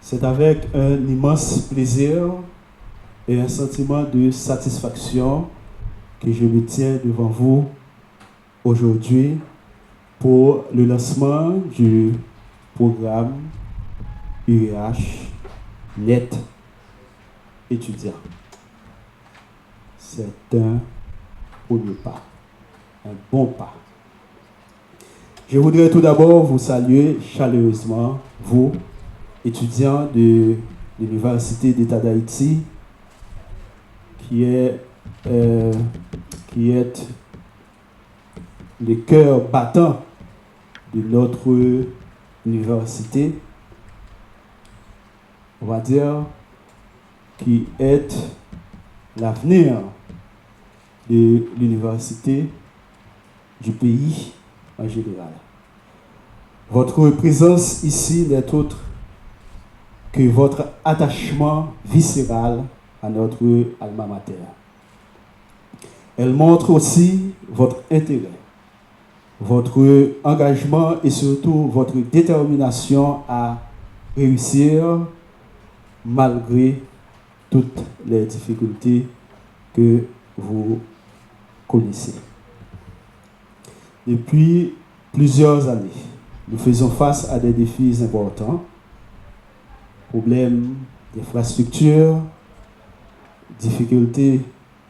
C'est avec un immense plaisir et un sentiment de satisfaction que je me tiens devant vous aujourd'hui pour le lancement du programme UEH Net étudiant. C'est un premier pas, un bon pas. Je voudrais tout d'abord vous saluer chaleureusement, vous, étudiants de l'Université d'État d'Haïti, qui est le cœur battant de notre université, on va dire, qui est l'avenir de l'université, du pays en général. Votre présence ici n'est autre que votre attachement viscéral à notre alma mater. Elle montre aussi votre intérêt, votre engagement et surtout votre détermination à réussir malgré toutes les difficultés que vous connaissez. Depuis plusieurs années, nous faisons face à des défis importants, problèmes d'infrastructure, difficultés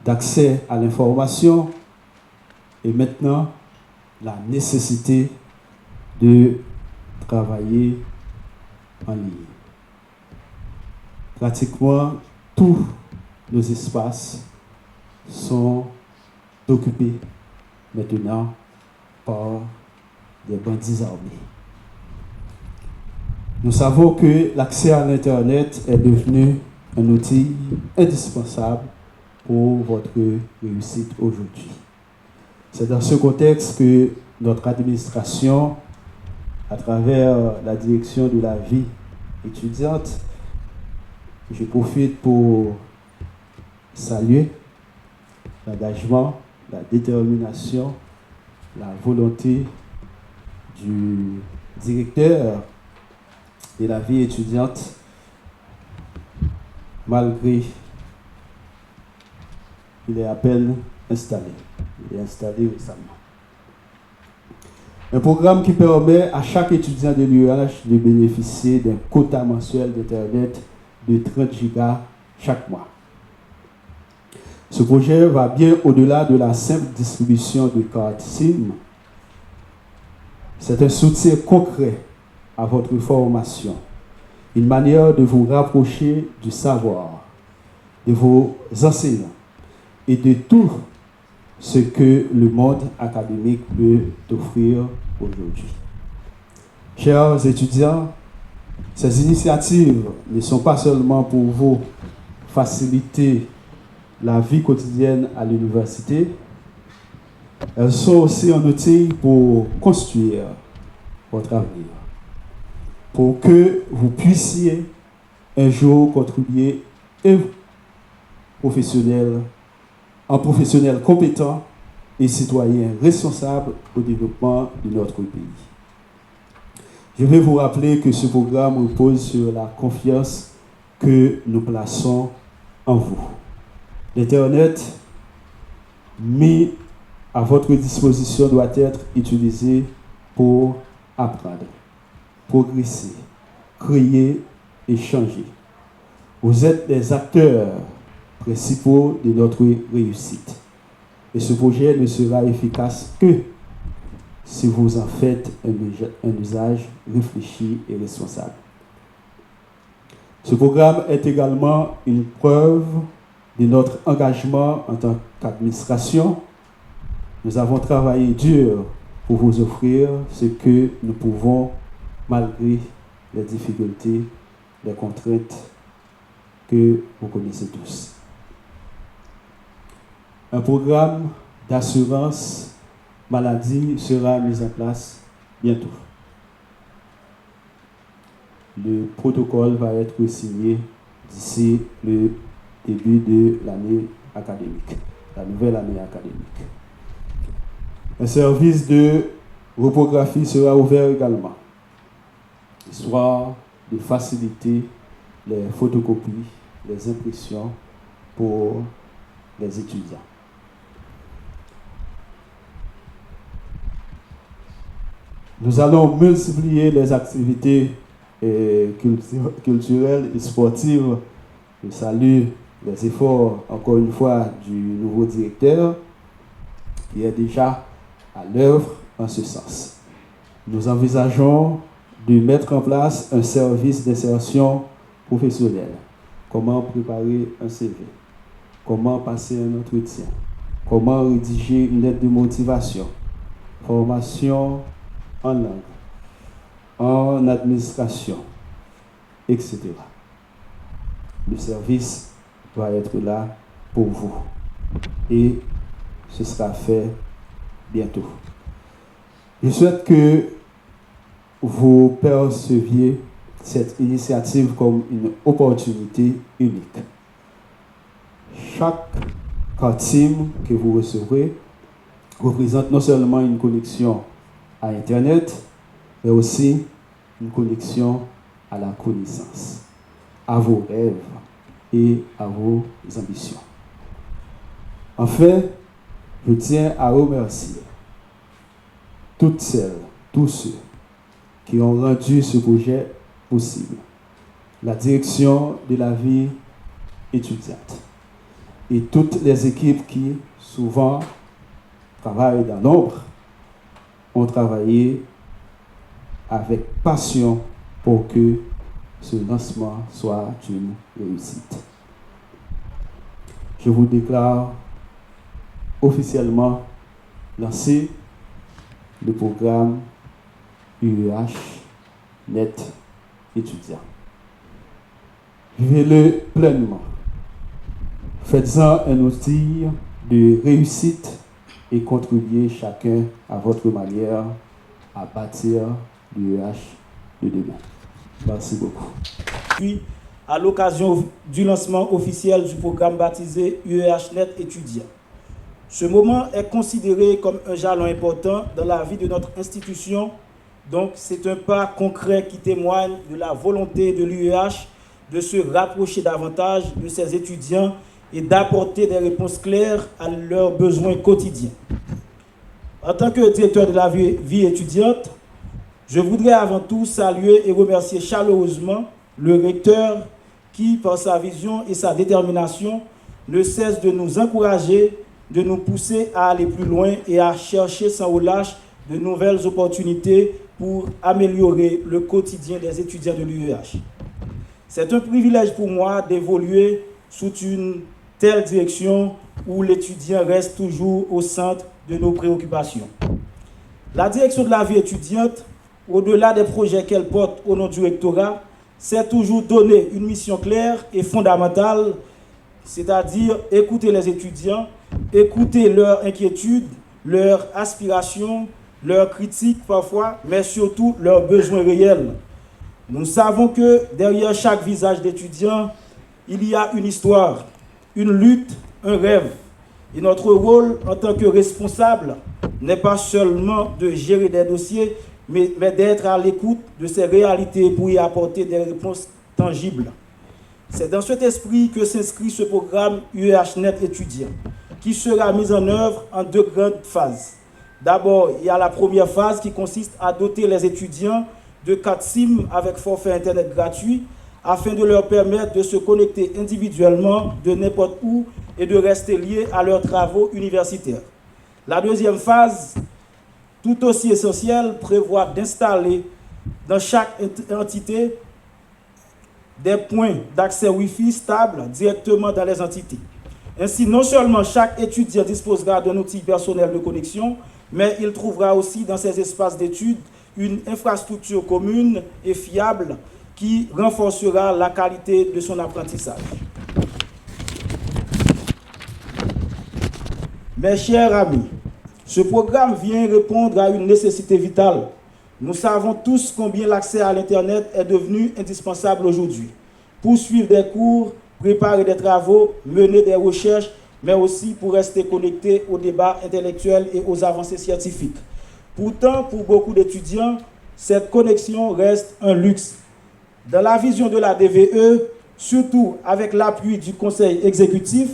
d'accès à l'information et maintenant la nécessité de travailler en ligne. Pratiquement tous nos espaces sont occupés maintenant par des bandits armés. Nous savons que l'accès à l'Internet est devenu un outil indispensable pour votre réussite aujourd'hui. C'est dans ce contexte que notre administration, à travers la direction de la vie étudiante, je profite pour saluer l'engagement, la détermination, la volonté du directeur de la vie étudiante, malgré qu'il est à peine installé. Il est installé récemment. Un programme qui permet à chaque étudiant de l'UEH de bénéficier d'un quota mensuel d'Internet de 30 gigas chaque mois. Ce projet va bien au-delà de la simple distribution de cartes SIM. C'est un soutien concret à votre formation, une manière de vous rapprocher du savoir, de vos enseignants et de tout ce que le monde académique peut offrir aujourd'hui. Chers étudiants, ces initiatives ne sont pas seulement pour vous faciliter la vie quotidienne à l'université, elles sont aussi un outil pour construire votre avenir, pour que vous puissiez un jour contribuer en professionnel compétent et citoyen responsable au développement de notre pays. Je vais vous rappeler que ce programme repose sur la confiance que nous plaçons en vous. L'Internet mis à votre disposition doit être utilisé pour apprendre, progresser, créer et changer. Vous êtes les acteurs principaux de notre réussite. Et ce projet ne sera efficace que si vous en faites un usage réfléchi et responsable. Ce programme est également une preuve de notre engagement en tant qu'administration. Nous avons travaillé dur pour vous offrir ce que nous pouvons malgré les difficultés, les contraintes que vous connaissez tous. Un programme d'assurance maladie sera mis en place bientôt. Le protocole va être signé d'ici le début de l'année académique, la nouvelle année académique. Un service de reprographie sera ouvert également, histoire de faciliter les photocopies, les impressions pour les étudiants. Nous allons multiplier les activités culturelles et sportives. Je salue les efforts, encore une fois, du nouveau directeur qui est déjà à l'œuvre en ce sens. Nous envisageons de mettre en place un service d'insertion professionnelle. Comment préparer un CV, comment passer un entretien, comment rédiger une lettre de motivation, formation en langue, en administration, etc. Le service doit être là pour vous et ce sera fait bientôt. Je souhaite que vous perceviez cette initiative comme une opportunité unique. Chaque cantine que vous recevrez représente non seulement une connexion à Internet, mais aussi une connexion à la connaissance, à vos rêves et à vos ambitions. Enfin, je tiens à remercier toutes celles, tous ceux qui ont rendu ce projet possible. La direction de la vie étudiante et toutes les équipes qui, souvent, travaillent dans l'ombre, ont travaillé avec passion pour que ce lancement soit une réussite. Je vous déclare officiellement lancé le programme UEH Net étudiant. Vivez-le pleinement. Faites-en un outil de réussite et contribuez chacun à votre manière à bâtir l'UEH de demain. Merci beaucoup. Puis, à l'occasion du lancement officiel du programme baptisé UEH Net étudiant. Ce moment est considéré comme un jalon important dans la vie de notre institution. Donc, c'est un pas concret qui témoigne de la volonté de l'UEH de se rapprocher davantage de ses étudiants et d'apporter des réponses claires à leurs besoins quotidiens. En tant que directeur de la vie étudiante, je voudrais avant tout saluer et remercier chaleureusement le recteur qui, par sa vision et sa détermination, ne cesse de nous encourager, de nous pousser à aller plus loin et à chercher sans relâche de nouvelles opportunités pour améliorer le quotidien des étudiants de l'UEH. C'est un privilège pour moi d'évoluer sous une telle direction où l'étudiant reste toujours au centre de nos préoccupations. La direction de la vie étudiante, au-delà des projets qu'elle porte au nom du rectorat, s'est toujours donné une mission claire et fondamentale, c'est-à-dire écouter les étudiants, écouter leurs inquiétudes, leurs aspirations, leurs critiques parfois, mais surtout leurs besoins réels. Nous savons que derrière chaque visage d'étudiant, il y a une histoire, une lutte, un rêve. Et notre rôle en tant que responsable n'est pas seulement de gérer des dossiers, mais d'être à l'écoute de ces réalités pour y apporter des réponses tangibles. C'est dans cet esprit que s'inscrit ce programme UEH Net étudiant, qui sera mis en œuvre en deux grandes phases. D'abord, il y a la première phase qui consiste à doter les étudiants de 4 SIM avec forfait Internet gratuit afin de leur permettre de se connecter individuellement de n'importe où et de rester liés à leurs travaux universitaires. La deuxième phase, tout aussi essentielle, prévoit d'installer dans chaque entité des points d'accès Wi-Fi stables directement dans les entités. Ainsi, non seulement chaque étudiant disposera d'un outil personnel de connexion, mais il trouvera aussi dans ses espaces d'études une infrastructure commune et fiable qui renforcera la qualité de son apprentissage. Mes chers amis, ce programme vient répondre à une nécessité vitale. Nous savons tous combien l'accès à l'Internet est devenu indispensable aujourd'hui. Pour suivre des cours, préparer des travaux, mener des recherches, mais aussi pour rester connecté aux débats intellectuels et aux avancées scientifiques. Pourtant, pour beaucoup d'étudiants, cette connexion reste un luxe. Dans la vision de la DVE, surtout avec l'appui du Conseil exécutif,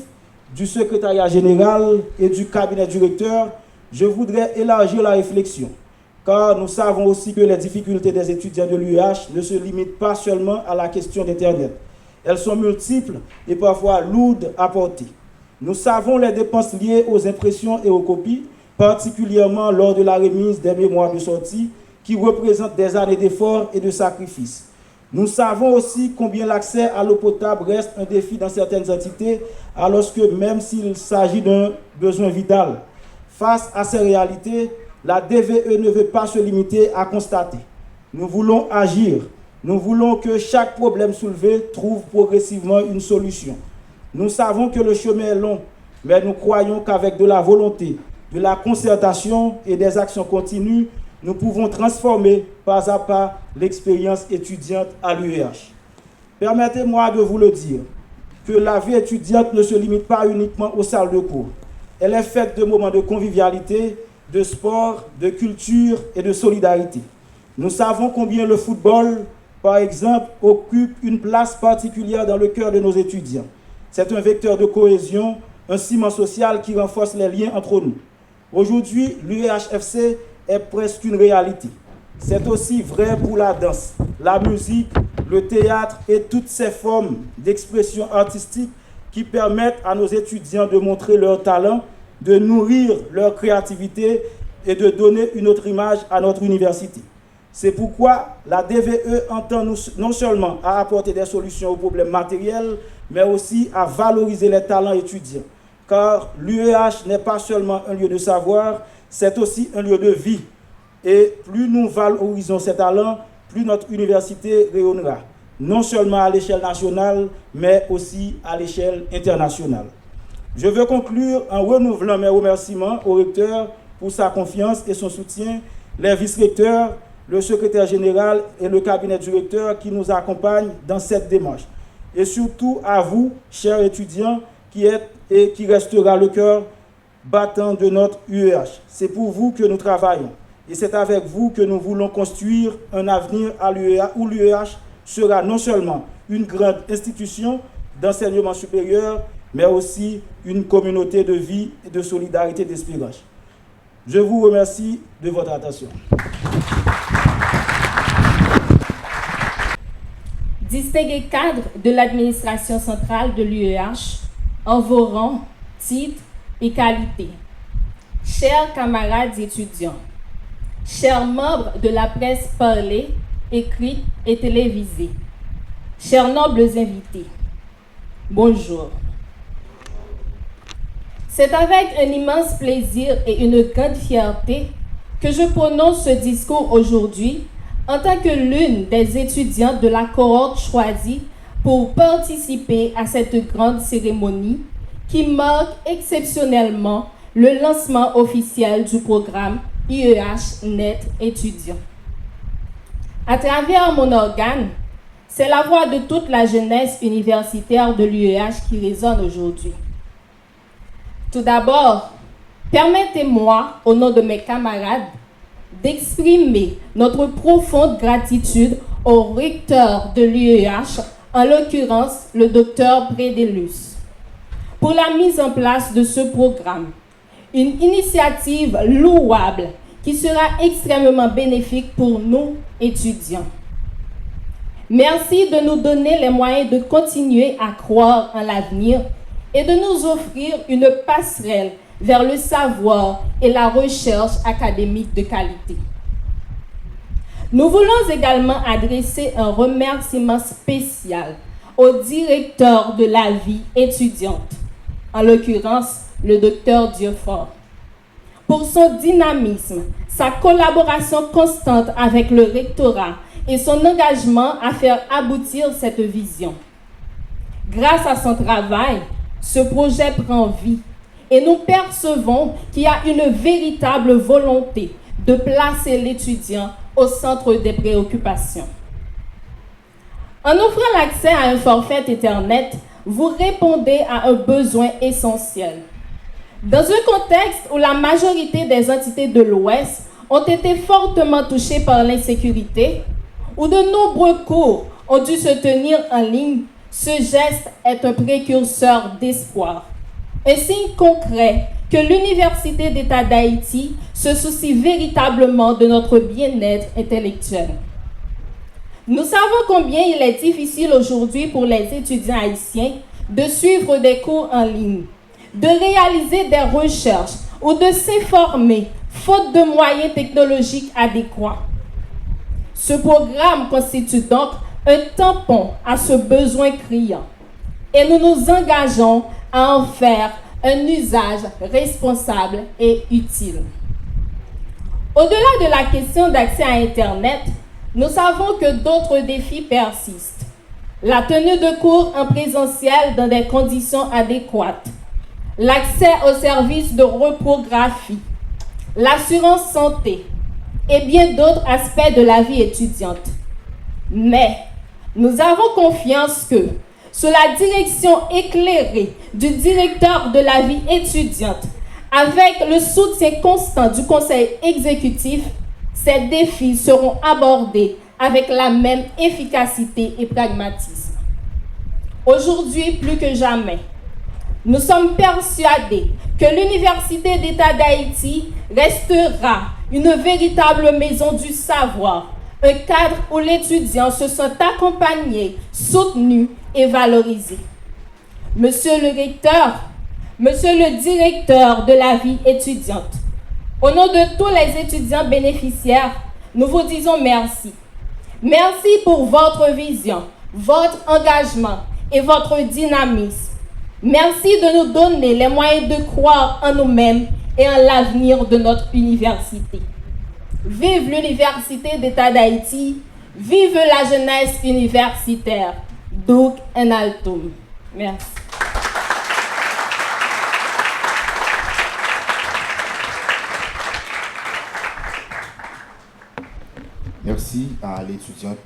du secrétariat général et du cabinet directeur, je voudrais élargir la réflexion, car nous savons aussi que les difficultés des étudiants de l'UEH ne se limitent pas seulement à la question d'Internet. Elles sont multiples et parfois lourdes à porter. Nous savons les dépenses liées aux impressions et aux copies, particulièrement lors de la remise des mémoires de sortie, qui représentent des années d'efforts et de sacrifices. Nous savons aussi combien l'accès à l'eau potable reste un défi dans certaines entités, alors que même s'il s'agit d'un besoin vital, face à ces réalités, la DVE ne veut pas se limiter à constater. Nous voulons agir. Nous voulons que chaque problème soulevé trouve progressivement une solution. Nous savons que le chemin est long, mais nous croyons qu'avec de la volonté, de la concertation et des actions continues, nous pouvons transformer pas à pas l'expérience étudiante à l'UEH. Permettez-moi de vous le dire, que la vie étudiante ne se limite pas uniquement aux salles de cours. Elle est faite de moments de convivialité, de sport, de culture et de solidarité. Nous savons combien le football, par exemple, occupe une place particulière dans le cœur de nos étudiants. C'est un vecteur de cohésion, un ciment social qui renforce les liens entre nous. Aujourd'hui, l'UEHFC est presque une réalité. C'est aussi vrai pour la danse, la musique, le théâtre et toutes ces formes d'expression artistique qui permettent à nos étudiants de montrer leur talent, de nourrir leur créativité et de donner une autre image à notre université. C'est pourquoi la DVE entend non seulement à apporter des solutions aux problèmes matériels, mais aussi à valoriser les talents étudiants. Car l'UEH n'est pas seulement un lieu de savoir, c'est aussi un lieu de vie. Et plus nous valorisons ces talents, plus notre université rayonnera, non seulement à l'échelle nationale, mais aussi à l'échelle internationale. Je veux conclure en renouvelant mes remerciements au recteur pour sa confiance et son soutien, les vice-recteurs, le secrétaire général et le cabinet du recteur qui nous accompagnent dans cette démarche. Et surtout à vous, chers étudiants, qui êtes et qui restera le cœur battant de notre UEH. C'est pour vous que nous travaillons. Et c'est avec vous que nous voulons construire un avenir à l'UEH, où l'UEH sera non seulement une grande institution d'enseignement supérieur, mais aussi une communauté de vie et de solidarité d'espérance. Je vous remercie de votre attention. Distingués cadres de l'administration centrale de l'UEH, en vos rangs, titres et qualités, chers camarades étudiants, chers membres de la presse parlée, écrite et télévisée, chers nobles invités, bonjour. C'est avec un immense plaisir et une grande fierté que je prononce ce discours aujourd'hui en tant que l'une des étudiantes de la cohorte choisie pour participer à cette grande cérémonie qui marque exceptionnellement le lancement officiel du programme IEH Net étudiant. À travers mon organe, c'est la voix de toute la jeunesse universitaire de l'UEH qui résonne aujourd'hui. Tout d'abord, permettez-moi, au nom de mes camarades, d'exprimer notre profonde gratitude au recteur de l'UEH, en l'occurrence le docteur Brédélus, pour la mise en place de ce programme. Une initiative louable qui sera extrêmement bénéfique pour nous, étudiants. Merci de nous donner les moyens de continuer à croire en l'avenir et de nous offrir une passerelle vers le savoir et la recherche académique de qualité. Nous voulons également adresser un remerciement spécial au directeur de la vie étudiante, en l'occurrence le docteur Dieufort, pour son dynamisme, sa collaboration constante avec le rectorat et son engagement à faire aboutir cette vision. Grâce à son travail, ce projet prend vie et nous percevons qu'il y a une véritable volonté de placer l'étudiant au centre des préoccupations. En offrant l'accès à un forfait Internet, vous répondez à un besoin essentiel. Dans un contexte où la majorité des entités de l'Ouest ont été fortement touchées par l'insécurité, où de nombreux cours ont dû se tenir en ligne, Ce geste est un précurseur d'espoir, un signe concret que l'Université d'État d'Haïti se soucie véritablement de notre bien-être intellectuel. Nous savons combien il est difficile aujourd'hui pour les étudiants haïtiens de suivre des cours en ligne, de réaliser des recherches ou de s'informer faute de moyens technologiques adéquats. Ce programme constitue donc un tampon à ce besoin criant et nous nous engageons à en faire un usage responsable et utile. Au-delà de la question d'accès à Internet, nous savons que d'autres défis persistent. La tenue de cours en présentiel dans des conditions adéquates, l'accès aux services de reprographie, l'assurance santé et bien d'autres aspects de la vie étudiante. Mais nous avons confiance que, sous la direction éclairée du directeur de la vie étudiante, avec le soutien constant du conseil exécutif, ces défis seront abordés avec la même efficacité et pragmatisme. Aujourd'hui, plus que jamais, nous sommes persuadés que l'Université d'État d'Haïti restera une véritable maison du savoir, un cadre où l'étudiant se sent accompagné, soutenu et valorisé. Monsieur le recteur, monsieur le directeur de la vie étudiante, au nom de tous les étudiants bénéficiaires, nous vous disons merci. Merci pour votre vision, votre engagement et votre dynamisme. Merci de nous donner les moyens de croire en nous-mêmes et en l'avenir de notre université. Vive l'Université d'État d'Haïti, vive la jeunesse universitaire. Duc en altum. Merci. Merci à l'étudiante